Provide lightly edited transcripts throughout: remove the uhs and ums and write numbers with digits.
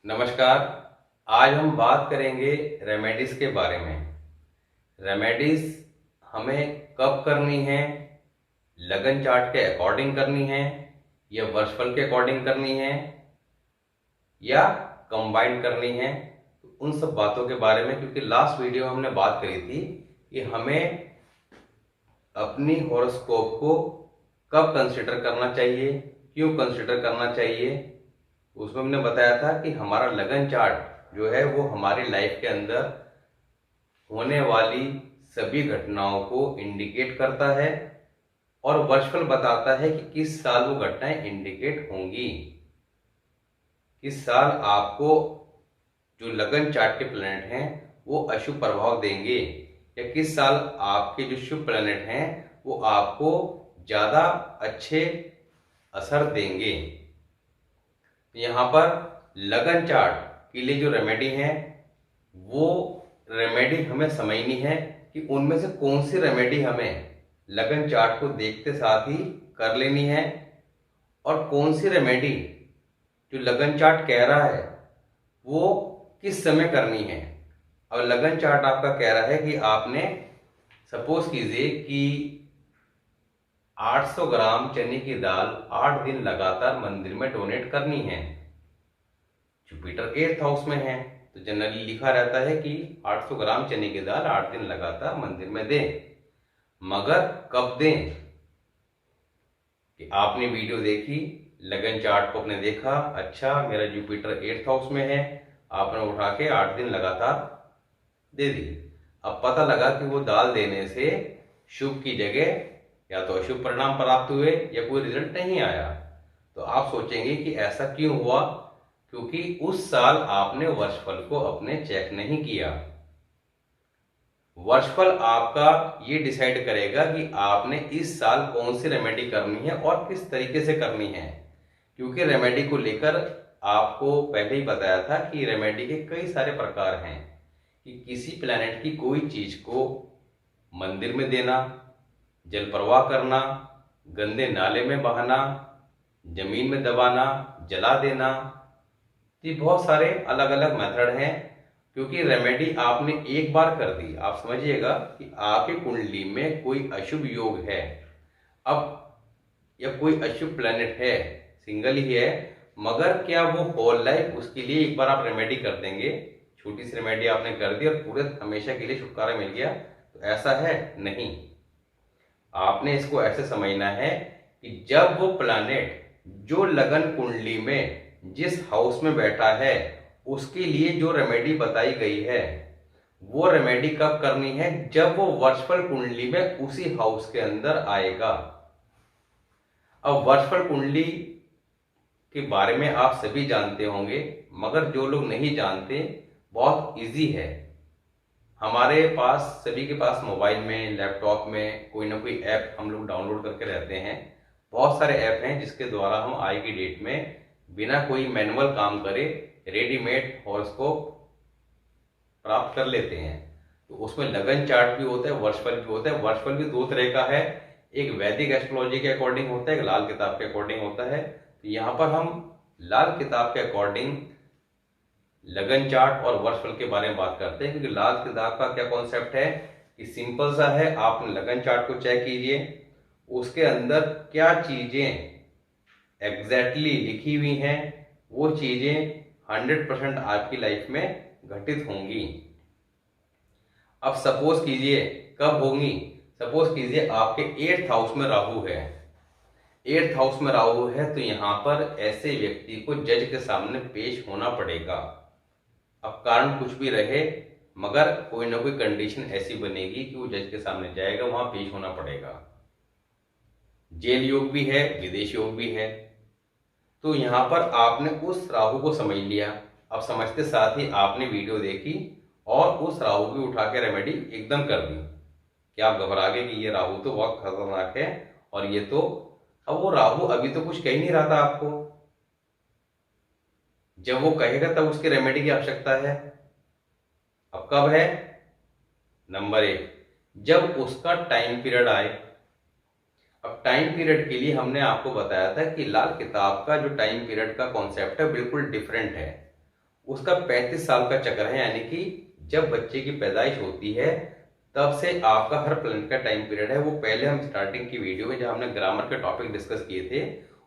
नमस्कार। आज हम बात करेंगे रेमेडीज के बारे में। रेमेडीज हमें कब करनी है, लगन चार्ट के अकॉर्डिंग करनी है या वर्षफल के अकॉर्डिंग करनी है या कंबाइन करनी है, तो उन सब बातों के बारे में, क्योंकि लास्ट वीडियो में हमने बात करी थी कि हमें अपनी हॉरोस्कोप को कब कंसिडर करना चाहिए, क्यों कंसिडर करना चाहिए। उसमें हमने बताया था कि हमारा लगन चार्ट जो है वो हमारी लाइफ के अंदर होने वाली सभी घटनाओं को इंडिकेट करता है और वर्षफल बताता है कि किस साल वो घटनाएं इंडिकेट होंगी। किस साल आपको जो लगन चार्ट के प्लैनेट हैं वो अशुभ प्रभाव देंगे या किस साल आपके जो शुभ प्लैनेट हैं वो आपको ज्यादा अच्छे असर देंगे। यहाँ पर लगन चार्ट के लिए जो रेमेडी है वो रेमेडी हमें समझनी है कि उनमें से कौन सी रेमेडी हमें लगन चार्ट को देखते साथ ही कर लेनी है और कौन सी रेमेडी जो लगन चार्ट कह रहा है वो किस समय करनी है। अब लगन चार्ट आपका कह रहा है कि आपने सपोज कीजिए कि 800 ग्राम चने की दाल 8 दिन लगातार मंदिर में डोनेट करनी है। जुपिटर 8th हाउस में है तो जनरली लिखा रहता है कि 800 ग्राम चने की दाल 8 दिन लगातार मंदिर में दें। मगर कब दें कि आपने वीडियो देखी, लगन चार्ट को आपने देखा, अच्छा मेरा जुपिटर 8th हाउस में है, आपने उठा के 8 दिन लगातार दे दी। अब पता लगा कि वो दाल देने से शुभ की जगह या तो अशुभ परिणाम प्राप्त हुए या कोई रिजल्ट नहीं आया, तो आप सोचेंगे कि ऐसा क्यों हुआ, क्योंकि उस साल आपने वर्षफल को अपने चेक नहीं किया। वर्षफल आपका ये डिसाइड करेगा कि आपने इस साल कौन सी रेमेडी करनी है और किस तरीके से करनी है, क्योंकि रेमेडी को लेकर आपको पहले ही बताया था कि रेमेडी के कई सारे प्रकार हैं कि किसी प्लैनेट की कोई चीज को मंदिर में देना, जल प्रवाह करना, गंदे नाले में बहाना, जमीन में दबाना, जला देना, ये बहुत सारे अलग अलग मेथड हैं। क्योंकि रेमेडी आपने एक बार कर दी, आप समझिएगा कि आपकी कुंडली में कोई अशुभ योग है अब या कोई अशुभ प्लैनेट है, सिंगल ही है, मगर क्या वो होल लाइफ उसके लिए एक बार आप रेमेडी कर देंगे, छोटी सी रेमेडी आपने कर दी और पूरे हमेशा के लिए छुटकारा मिल गया, तो ऐसा है नहीं। आपने इसको ऐसे समझना है कि जब वो प्लैनेट जो लगन कुंडली में जिस हाउस में बैठा है उसके लिए जो रेमेडी बताई गई है वो रेमेडी कब करनी है, जब वो वर्षफल कुंडली में उसी हाउस के अंदर आएगा। अब वर्षफल कुंडली के बारे में आप सभी जानते होंगे, मगर जो लोग नहीं जानते, बहुत इजी है। हमारे पास सभी के पास मोबाइल में, लैपटॉप में कोई ना कोई ऐप हम लोग डाउनलोड करके रहते हैं। बहुत सारे ऐप हैं जिसके द्वारा हम आज की डेट में बिना कोई मैनुअल काम करे रेडीमेड हॉरोस्कोप प्राप्त कर लेते हैं। तो उसमें लगन चार्ट भी होता है, वर्षफल भी होता है। वर्षफल भी दो तरह का है, एक वैदिक एस्ट्रोलॉजी के अकॉर्डिंग होता है, एक लाल किताब के अकॉर्डिंग होता है। तो यहाँ पर हम लाल किताब के अकॉर्डिंग लगन चार्ट और वर्षफल के बारे में बात करते हैं, क्योंकि लाल किताब का क्या कॉन्सेप्ट है कि सिंपल सा है, आप लगन चार्ट को चेक कीजिए, उसके अंदर क्या चीजें एग्जैक्टली लिखी हुई हैं वो चीजें 100% आपकी लाइफ में घटित होंगी। अब सपोज कीजिए कब होंगी, सपोज कीजिए आपके 8th हाउस में राहु है, 8th हाउस में राहु है, तो यहां पर ऐसे व्यक्ति को जज के सामने पेश होना पड़ेगा। अब कारण कुछ भी रहे, मगर कोई ना कोई कंडीशन ऐसी बनेगी कि वो जज के सामने जाएगा, वहां पेश होना पड़ेगा। जेल योग भी है, विदेश योग भी है। तो यहां पर आपने उस राहु को समझ लिया। अब समझते साथ ही आपने वीडियो देखी और उस राहु की उठा के रेमेडी एकदम कर दी। क्या आप घबरा गए कि ये राहु तो बहुत खतरनाक है और ये तो, अब वो राहु अभी तो कुछ कह ही नहीं रहा था आपको, जब वो कहेगा तब उसकी रेमेडी की आवश्यकता है। अब कब है, नंबर 1, जब उसका टाइम पीरियड आए। अब टाइम पीरियड के लिए हमने आपको बताया था कि लाल किताब का जो टाइम पीरियड का कॉन्सेप्ट है बिल्कुल डिफरेंट है उसका 35 साल का चक्र है, यानी कि जब बच्चे की पैदाइश होती है तब से आपका हर प्लेनेट का टाइम पीरियड है। वो पहले हम स्टार्टिंग की वीडियो में जब हमने ग्रामर के टॉपिक डिस्कस किए थे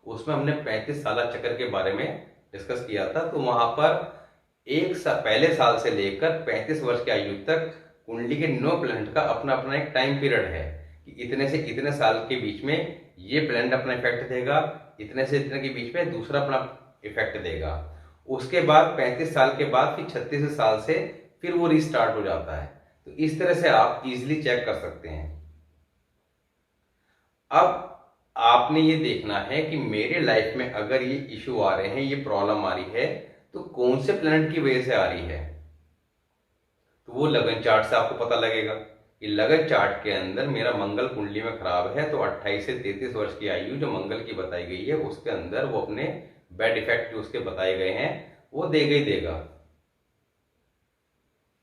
उसमें हमने 35 साल चक्र के बारे में डिस्कस किया था। तो वहां पर पहले साल से लेकर 35 वर्ष की आयु तक कुंडली के 9 प्लेनेट का अपना अपना एक टाइम पीरियड है कि इतने से इतने साल के बीच में ये प्लेनेट अपना इफेक्ट देगा, इतने से इतने के बीच में दूसरा अपना इफेक्ट देगा। उसके बाद 35 साल के बाद फिर 36 साल से फिर वो रीस्टार्ट हो जाता है। तो इस तरह से आप इजीली चेक कर सकते हैं। अब आपने ये देखना है कि मेरे लाइफ में अगर ये इशू आ रहे हैं, ये प्रॉब्लम आ रही है, तो कौन से प्लेनेट की वजह से आ रही है। तो वो लगन चार्ट से आपको पता लगेगा कि लगन चार्ट के अंदर मेरा मंगल कुंडली में खराब है, तो 28 से 33 वर्ष की आयु जो मंगल की बताई गई है उसके अंदर वो अपने बैड इफेक्ट जो उसके बताए गए हैं वो देगा ही देगा।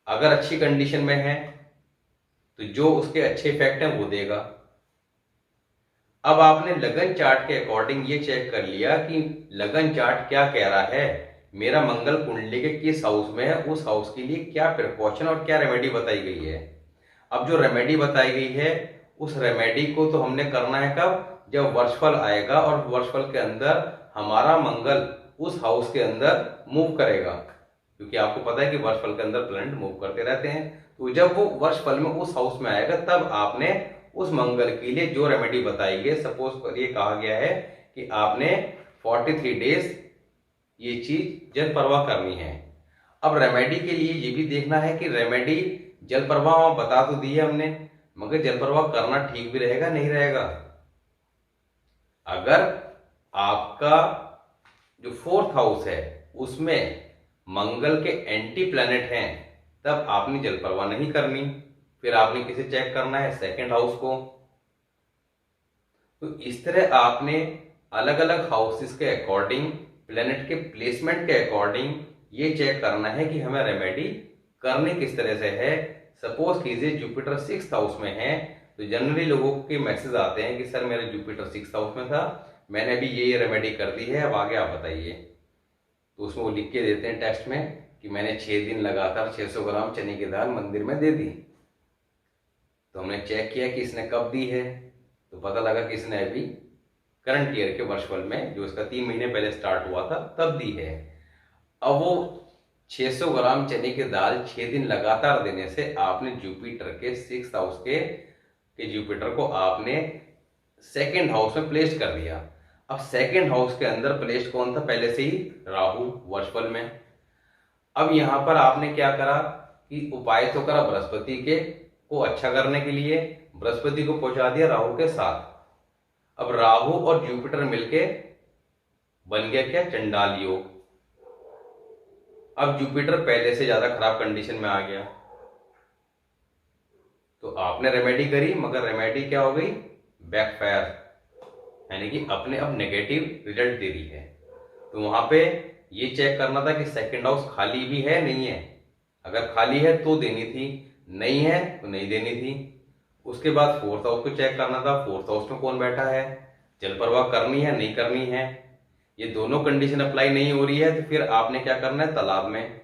अगर अच्छी कंडीशन में है तो जो उसके अच्छे इफेक्ट हैं वो देगा। अब आपने लगन चार्ट के अकॉर्डिंग ये चेक कर लिया कि लगन चार्ट क्या कह रहा है, मेरा मंगल कुंडली के किस हाउस में है, उस हाउस के लिए क्या प्रिकॉशन और क्या रेमेडी बताई गई है। अब जो रेमेडी बताई गई है उस रेमेडी को तो हमने करना है कब, जब वर्षफल आएगा और वर्षफल के अंदर हमारा मंगल उस हाउस के अंदर मूव करेगा, क्योंकि आपको पता है कि वर्षफल के अंदर प्लैनेट मूव करते रहते हैं। तो जब वो वर्षफल में उस हाउस में आएगा तब आपने उस मंगल के लिए जो रेमेडी बताई गई, सपोज ये कहा गया है कि आपने 43 डेज ये चीज जल प्रवाह करनी है। अब रेमेडी के लिए ये भी देखना है कि रेमेडी जल प्रवाह बता तो दी है हमने, मगर जल प्रवाह करना ठीक भी रहेगा नहीं रहेगा। अगर आपका जो 4th हाउस है उसमें मंगल के एंटी प्लैनेट हैं तब आपने जल प्रवाह नहीं करनी, फिर आपने किसे चेक करना है, 2nd हाउस को। तो इस तरह आपने अलग अलग हाउसेस के अकॉर्डिंग, प्लैनेट के प्लेसमेंट के अकॉर्डिंग ये चेक करना है कि हमें रेमेडी करनी किस तरह से है। सपोज कीजिए जुपिटर 6th हाउस में है, तो जनरली लोगों के मैसेज आते हैं कि सर मेरे जुपिटर 6th हाउस में था, मैंने अभी ये रेमेडी कर दी है, अब आगे आप बताइए। तो उसमें वो लिख के देते हैं टेस्ट में कि मैंने 6 दिन लगातार 600 ग्राम चने की दाल मंदिर में दे दी। तो हमने चेक किया कि इसने कब दी है, तो पता लगा कि इसने अभी करंट ईयर के वर्षफल में जो इसका 3 महीने पहले स्टार्ट हुआ था तब दी है। अब वो 600 ग्राम चने की दाल 6 दिन लगातार देने से आपने जुपिटर के 6th हाउस के जुपिटर को आपने 2nd हाउस में प्लेस कर दिया। अब 2nd हाउस के अंदर प्लेस कौन था, पहले से ही राहु वर्षफल में। अब यहां पर आपने क्या करा कि उपाय तो करा बृहस्पति के को अच्छा करने के लिए, बृहस्पति को पहुंचा दिया राहु के साथ। अब राहु और जुपिटर मिलके बन गया क्या, चंडाल योग। अब जुपिटर पहले से ज्यादा खराब कंडीशन में आ गया, तो आपने रेमेडी करी मगर रेमेडी क्या हो गई, बैकफायर, यानी कि अपने अब नेगेटिव रिजल्ट दे रही है। तो वहां पे ये चेक करना था कि 2nd हाउस खाली भी है नहीं है, अगर खाली है तो देनी थी, नहीं है तो नहीं देनी थी। उसके बाद 4th हाउस को चेक करना था, 4th हाउस में कौन बैठा है, जल प्रवाह करनी है नहीं करनी है। ये दोनों कंडीशन अप्लाई नहीं हो रही है तो फिर आपने क्या करना है, तालाब में,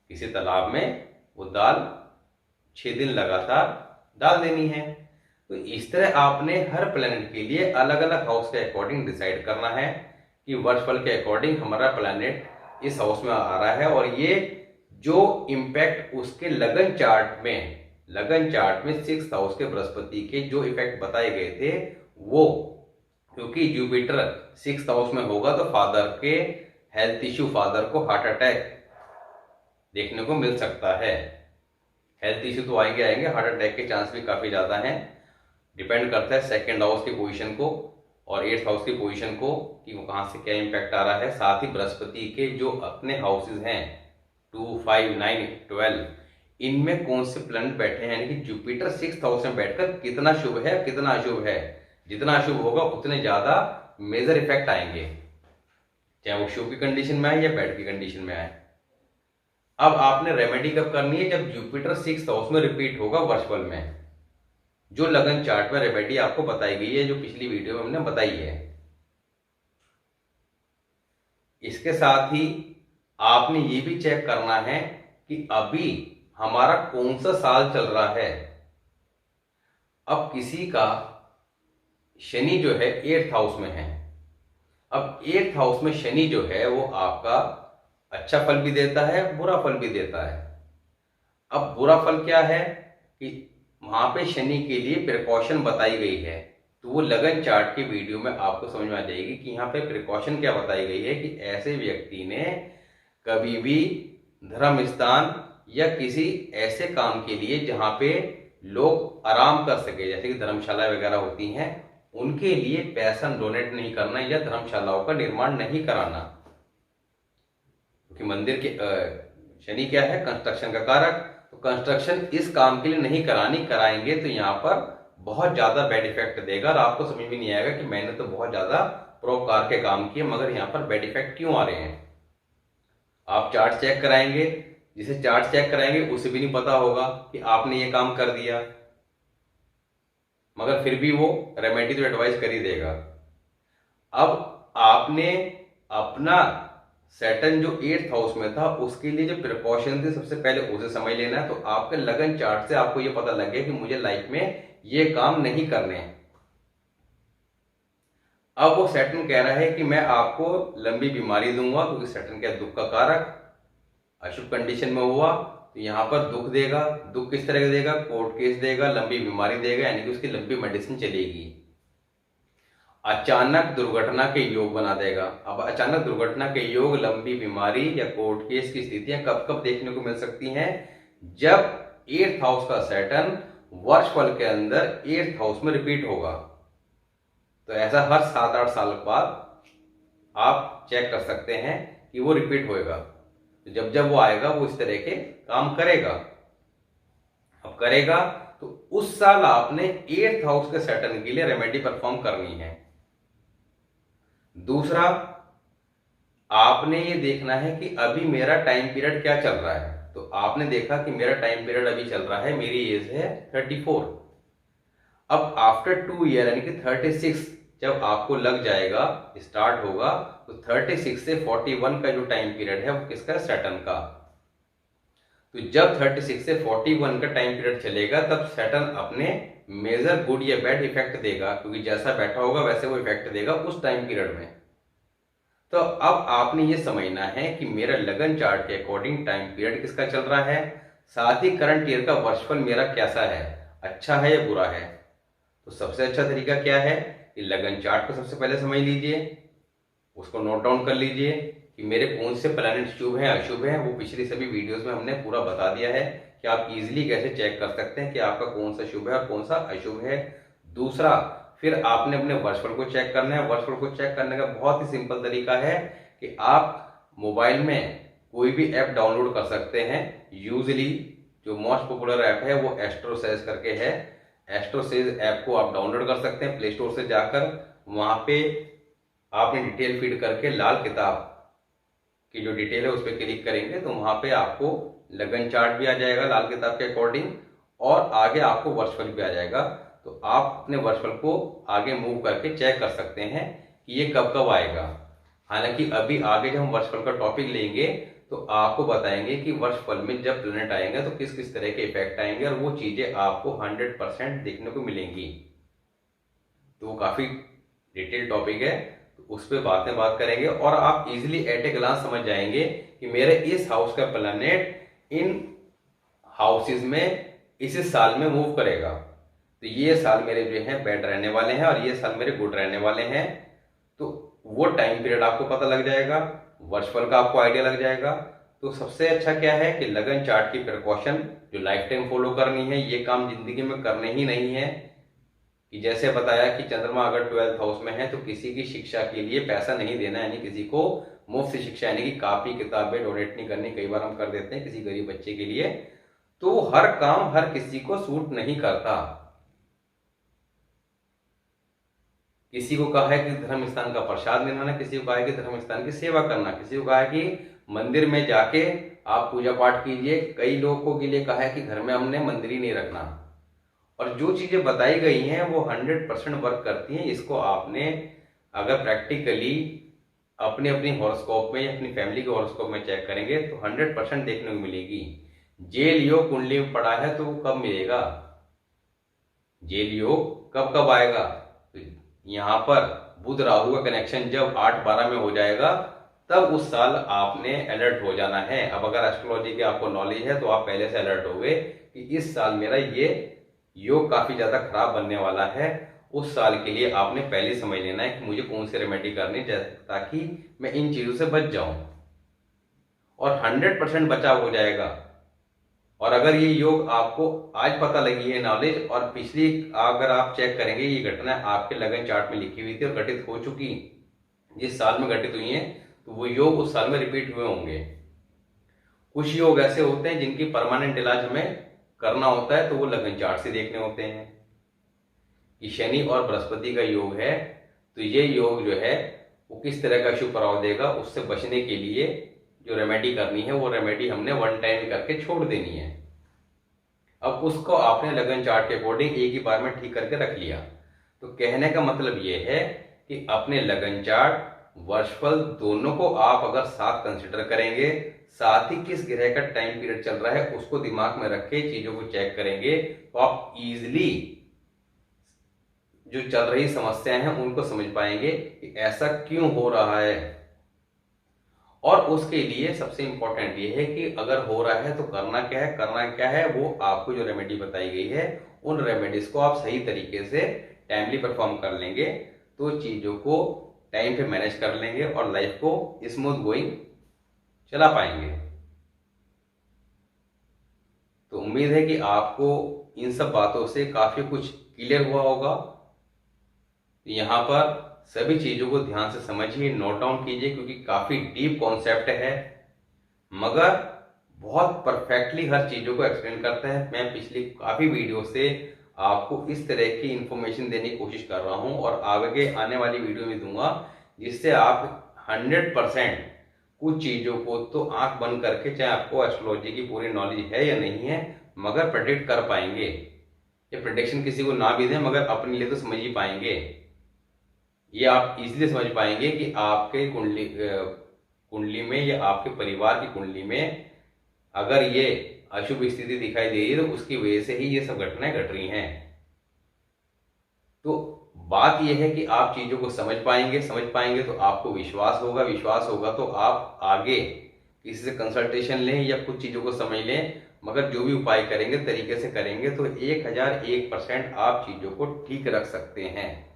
किसी तालाब में वो दाल 6 दिन लगातार डाल देनी है। तो इस तरह आपने हर प्लैनेट के लिए अलग अलग हाउस के अकॉर्डिंग डिसाइड करना है कि वर्षफल के अकॉर्डिंग हमारा प्लैनेट इस हाउस में आ रहा है, और ये जो इम्पैक्ट उसके लगन चार्ट में 6th हाउस के बृहस्पति के जो इफेक्ट बताए गए थे वो, क्योंकि जुपिटर 6th हाउस में होगा तो फादर के हेल्थ इश्यू, फादर को हार्ट अटैक देखने को मिल सकता है। हेल्थ इश्यू तो आएंगे, हार्ट अटैक के चांस भी काफी ज्यादा हैं। डिपेंड करता है 2nd हाउस की पोजीशन को और 8th हाउस की पोजीशन को कि वो कहां से क्या इम्पैक्ट आ रहा है। साथ ही बृहस्पति के जो अपने हाउसेज हैं 2, 5, 9, 12, इनमें कौन से प्लैनेट बैठे हैं, यानी कि जुपिटर 6th हाउस में बैठकर कितना शुभ है कितना अशुभ है। जितना अशुभ होगा उतने ज्यादा मेजर इफेक्ट आएंगे, चाहे वो शुभ की कंडीशन में आए या बैड की कंडीशन में आए। अब आपने रेमेडी कब करनी है, जब जुपिटर 6th हाउस में रिपीट होगा वर्षफल में, जो लगन चार्ट में रेमेडी आपको बताई गई है, जो पिछली वीडियो में हमने बताई है। इसके साथ ही आपने ये भी चेक करना है कि अभी हमारा कौन सा साल चल रहा है। अब किसी का शनि जो है 8th हाउस में है। अब 8th हाउस में शनि जो है वो आपका अच्छा फल भी देता है, बुरा फल भी देता है। अब बुरा फल क्या है कि वहां पे शनि के लिए प्रिकॉशन बताई गई है, तो वो लगन चार्ट की वीडियो में आपको समझ में आ जाएगी कि यहाँ पे प्रिकॉशन क्या बताई गई है कि ऐसे व्यक्ति ने कभी भी धर्म स्थान या किसी ऐसे काम के लिए जहां पे लोग आराम कर सके, जैसे कि धर्मशाला वगैरह होती हैं, उनके लिए पैसा डोनेट नहीं करना या धर्मशालाओं का निर्माण नहीं कराना, क्योंकि मंदिर के शनि क्या है, कंस्ट्रक्शन का कारक। तो कंस्ट्रक्शन इस काम के लिए नहीं करानी, कराएंगे तो यहाँ पर बहुत ज्यादा बैड इफेक्ट देगा और आपको समझ में नहीं आएगा कि मैंने तो बहुत ज्यादा परोपकार के काम किए मगर यहाँ पर बैड इफेक्ट क्यों आ रहे हैं। आप चार्ट चेक कराएंगे, जिसे चार्ट चेक कराएंगे उसे भी नहीं पता होगा कि आपने ये काम कर दिया, मगर फिर भी वो रेमेडी तो एडवाइस कर ही देगा। अब आपने अपना सैटर्न जो 8th हाउस में था उसके लिए जो प्रिकॉशन थे सबसे पहले उसे समझ लेना है। तो आपके लगन चार्ट से आपको ये पता लग गया कि मुझे लाइफ में ये काम नहीं करने हैं। अब वो सैटर्न कह रहा है कि मैं आपको लंबी बीमारी दूंगा, क्योंकि सैटर्न क्या दुख का कारक, अशुभ कंडीशन में हुआ तो यहां पर दुख देगा। दुख किस तरह का देगा, कोर्ट केस देगा, लंबी बीमारी देगा, यानी कि उसकी लंबी मेडिसिन चलेगी। अचानक दुर्घटना के योग बना देगा। अब अचानक दुर्घटना के योग, लंबी बीमारी या कोर्ट केस की स्थितियां कब कब देखने को मिल सकती हैं, जब 8th हाउस का सैटर्न वर्षफल के अंदर 8th हाउस में रिपीट होगा। तो ऐसा हर 7-8 साल बाद आप चेक कर सकते हैं कि वो रिपीट होएगा। तो जब जब वो आएगा वो इस तरह के काम करेगा। अब करेगा तो उस साल आपने 8th हाउस के सैटर्न के लिए रेमेडी परफॉर्म करनी है। दूसरा, आपने ये देखना है कि अभी मेरा टाइम पीरियड क्या चल रहा है। तो आपने देखा कि मेरा टाइम पीरियड अभी चल रहा है, मेरी एज है 34। अब आफ्टर 2 ईयर यानी कि 36 जब आपको लग जाएगा, स्टार्ट होगा, तो 36 से 41 का जो टाइम पीरियड है वो किसका, सैटर्न का। तो जब 36 से 41 का टाइम पीरियड चलेगा तब सैटर्न अपने मेजर गुड या बैड इफेक्ट देगा, क्योंकि जैसा बैठा होगा वैसे वो इफेक्ट देगा उस टाइम पीरियड में। तो अब आपने ये समझना है कि मेरा लगन चार्ट के अकॉर्डिंग टाइम पीरियड किसका चल रहा है, साथ ही करंट ईयर का वर्षफल मेरा कैसा है, अच्छा है या बुरा है। तो सबसे अच्छा तरीका क्या है कि लगन चार्ट को सबसे पहले समझ लीजिए, उसको नोट डाउन कर लीजिए कि मेरे कौन से प्लैनेट शुभ हैं अशुभ हैं। वो पिछली सभी वीडियोस में हमने पूरा बता दिया है कि आप इजीली कैसे चेक कर सकते हैं कि आपका कौन सा शुभ है और कौन सा अशुभ है। दूसरा, फिर आपने अपने वर्षफल को चेक करना है। वर्षफल को चेक करने का बहुत ही सिंपल तरीका है कि आप मोबाइल में कोई भी ऐप डाउनलोड कर सकते हैं। यूजली जो मोस्ट पॉपुलर ऐप है वो एस्ट्रोसेज करके है। एस्ट्रोसेज ऐप को आप डाउनलोड कर सकते हैं प्ले स्टोर से जाकर। वहां पे आपने डिटेल फीड करके लाल किताब की जो डिटेल है उस पर क्लिक करेंगे तो वहां पे आपको लगन चार्ट भी आ जाएगा लाल किताब के अकॉर्डिंग, और आगे आपको वर्षफल भी आ जाएगा। तो आप अपने वर्षफल को आगे मूव करके चेक कर सकते हैं कि ये कब कब आएगा। हालांकि अभी आगे जब हम वर्षफल का टॉपिक लेंगे तो आपको बताएंगे कि वर्षफल में जब प्लैनेट आएंगे तो किस किस तरह के इफेक्ट आएंगे, और वो चीजें आपको 100% देखने को मिलेंगी। तो वो काफी डिटेल टॉपिक है, तो उस पर बात करेंगे और आप इजिली एट ए ग्लांस समझ जाएंगे कि मेरे इस हाउस का प्लैनेट इन हाउसेज में इस साल में मूव करेगा। तो ये साल मेरे जो है बैड रहने वाले हैं और ये साल मेरे गुड रहने वाले हैं। तो वो टाइम पीरियड आपको पता लग जाएगा, वर्षफल का आपको आइडिया लग जाएगा। तो सबसे अच्छा क्या है कि लगन चार्ट की प्रिकॉशन जो लाइफ टाइम फॉलो करनी है, ये काम जिंदगी में करने ही नहीं है। कि जैसे बताया कि चंद्रमा अगर 12th हाउस में है तो किसी की शिक्षा के लिए पैसा नहीं देना, यानी किसी को मुफ्त शिक्षा यानी कि कॉपी किताबें डोनेट नहीं करनी। कई बार हम कर देते हैं किसी गरीब बच्चे के लिए, तो हर काम हर किसी को सूट नहीं करता। किसी को कहा है कि धर्म स्थान का प्रसाद निभाना, किसी को कहा है कि धर्म स्थान की सेवा करना, किसी को कहा है कि मंदिर में जाके आप पूजा पाठ कीजिए। कई लोगों के लिए कहा है कि घर में हमने मंदिर ही नहीं रखना। और जो चीजें बताई गई हैं वो 100% वर्क करती हैं। इसको आपने अगर प्रैक्टिकली अपनी अपनी हॉरोस्कोप में, अपनी फैमिली के हॉरोस्कोप में चेक करेंगे तो 100% देखने को मिलेगी। जेल योग कुंडली में पड़ा है तो वो कब मिलेगा, जेल योग कब कब आएगा, तो यहाँ पर बुध राहु का कनेक्शन जब 8-12 में हो जाएगा तब उस साल आपने अलर्ट हो जाना है। अब अगर एस्ट्रोलॉजी की आपको नॉलेज है तो आप पहले से अलर्ट हो गए कि इस साल मेरा ये योग काफी ज्यादा खराब बनने वाला है। उस साल के लिए आपने पहले समझ लेना है कि मुझे कौन सी रेमेडी करनी है ताकि मैं इन चीजों से बच जाऊं, और 100% बचाव हो जाएगा। और अगर ये योग आपको आज पता लगी है नॉलेज, और पिछली अगर आप चेक करेंगे ये घटना आपके लगन चार्ट में लिखी हुई थी और घटित हो चुकी, जिस साल में घटित हुई है, तो वो योग उस साल में रिपीट हुए होंगे। कुछ योग ऐसे होते हैं जिनकी परमानेंट इलाज हमें करना होता है, तो वो लगन चार्ट से देखने होते हैं। कि शनि और बृहस्पति का योग है, तो ये योग जो है वो किस तरह का शुभ प्रभाव देगा, उससे बचने के लिए जो रेमेडी करनी है वो रेमेडी हमने वन टाइम करके छोड़ देनी है। अब उसको आपने लगन चार्ट के अकॉर्डिंग एक ही बार में ठीक करके रख लिया। तो कहने का मतलब ये है कि अपने लगन चार्ट वर्षफल दोनों को आप अगर साथ कंसिडर करेंगे, साथ ही किस ग्रह का टाइम पीरियड चल रहा है उसको दिमाग में रख के चीजों को चेक करेंगे, तो आप इजिली जो चल रही समस्याएं हैं उनको समझ पाएंगे कि ऐसा क्यों हो रहा है। और उसके लिए सबसे इंपॉर्टेंट ये है कि अगर हो रहा है तो करना क्या है, वो आपको जो रेमेडी बताई गई है उन रेमेडीज को आप सही तरीके से टाइमली परफॉर्म कर लेंगे तो चीजों को टाइम पे मैनेज कर लेंगे और लाइफ को स्मूथ गोइंग चला पाएंगे। तो उम्मीद है कि आपको इन सब बातों से काफी कुछ क्लियर हुआ होगा। यहाँ पर सभी चीजों को ध्यान से समझिए, नोट डाउन कीजिए, क्योंकि काफी डीप कॉन्सेप्ट है मगर बहुत परफेक्टली हर चीजों को एक्सप्लेन करते हैं। मैं पिछली काफी वीडियो से आपको इस तरह की इंफॉर्मेशन देने की कोशिश कर रहा हूं और आगे आने वाली वीडियो में दूंगा, जिससे आप 100% कुछ चीजों को तो आंख बंद करके, चाहे आपको एस्ट्रोलॉजी की पूरी नॉलेज है या नहीं है, मगर प्रेडिक्ट कर पाएंगे। ये प्रेडिक्शन किसी को ना भी दें मगर अपने लिए तो समझ ही पाएंगे। ये आप इजीली समझ पाएंगे कि आपके कुंडली में या आपके परिवार की कुंडली में अगर ये अशुभ स्थिति दिखाई दे रही है तो उसकी वजह से ही ये सब घटनाएं घट रही हैं। तो बात यह है कि आप चीजों को समझ पाएंगे तो आपको विश्वास होगा तो आप आगे किसी से कंसल्टेशन लें या कुछ चीजों को समझ लें, मगर जो भी उपाय करेंगे तरीके से करेंगे तो 1001% आप चीजों को ठीक रख सकते हैं।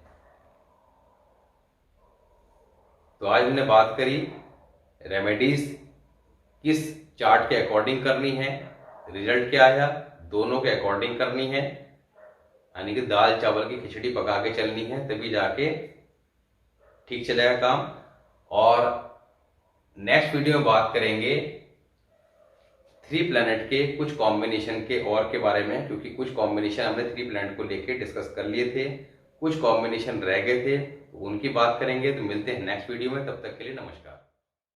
तो आज हमने बात करी रेमेडीज किस चार्ट के अकॉर्डिंग करनी है, रिजल्ट क्या आया, दोनों के अकॉर्डिंग करनी है, यानी कि दाल चावल की खिचड़ी पका के चलनी है तभी जाके ठीक चलेगा काम। और नेक्स्ट वीडियो में बात करेंगे 3 प्लैनेट के कुछ कॉम्बिनेशन के और के बारे में, क्योंकि कुछ कॉम्बिनेशन हमने 3 प्लैनेट को लेके डिस्कस कर लिए थे, कुछ कॉम्बिनेशन रह गए थे, उनकी बात करेंगे। तो मिलते हैं नेक्स्ट वीडियो में, तब तक के लिए नमस्कार।